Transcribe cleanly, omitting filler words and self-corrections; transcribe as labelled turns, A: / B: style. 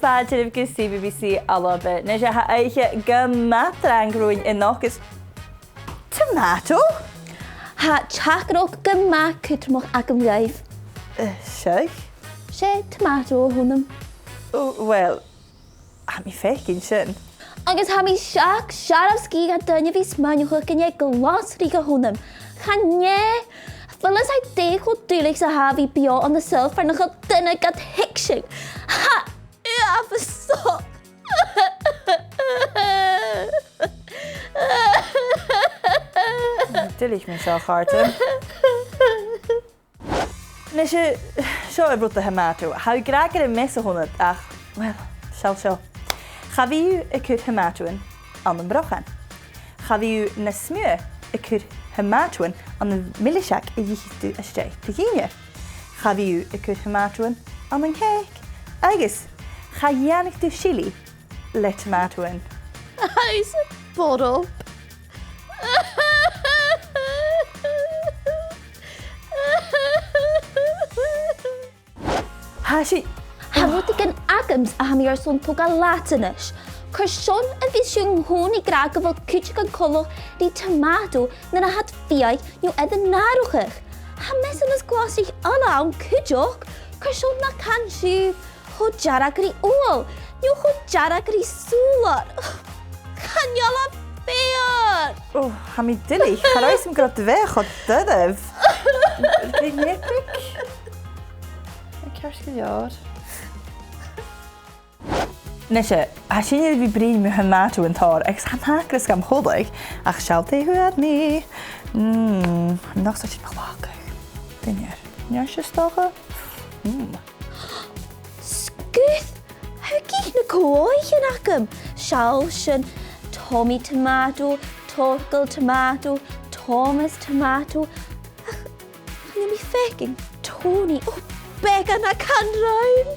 A: fadrif gus CBBC ALBA, nes ha eiche gematrang groein in nogus tomato?
B: Ha chacroch gyma cwtrmoch ag ymlaif.
A: Sheikh?
B: Se tomato hwnnw.
A: Wel, ha mi fecin sin.
B: Agus ha mi siac siaraf sgi a dynia fi smaniwch yn ei Glasraich hwnnw. Chan nie, Fellas I deg o dulig sa ha fi bio on the self for nog dyna gad hicsig. Ha! Ja, verstop!
A: Dulig me zo harte. Nes je zo een brood tomato. Hou graag een mes honderd. Ach, wel, zo. Ga we u een keer tomato aan de brochen. Ga we u een smeur een keer tomato aan de milchshake en je giet een steek te gingen. Ga we u een keer tomato aan een cake. Eigens, ga je de chili let tomato in.
B: Hij is een bottle. Hawyd i gen agams a ham i'r son toga latinish. Cyrsion y fysiwn hwn I graag o fod cwtio gan colwch di tomato na had fiau niw edrych narwchych. Hames yn ysglasich ala am cwtioch, cyrsion na can siw ho jarag ri ôl, niw ho jarag ri sŵlar. Caniala fear!
A: Oh, ha mi dilly. Ga reis hem grot weg od dydf. Kijk nipik. Ik herske jaar. Nesje, als je niet wie brein met tomato en tar, ik ga maken dus gaan holig. Ach, zal te hoor niet. Nog zo nog wakker. Ben je? Jasje stogen?
B: Scuth, hoe gich na kooi in agam? Shalshen, Tommy tomato, Torkel tomato, Thomas tomato. Ach, gaan jullie faking? Tony, oh, bega na canrain.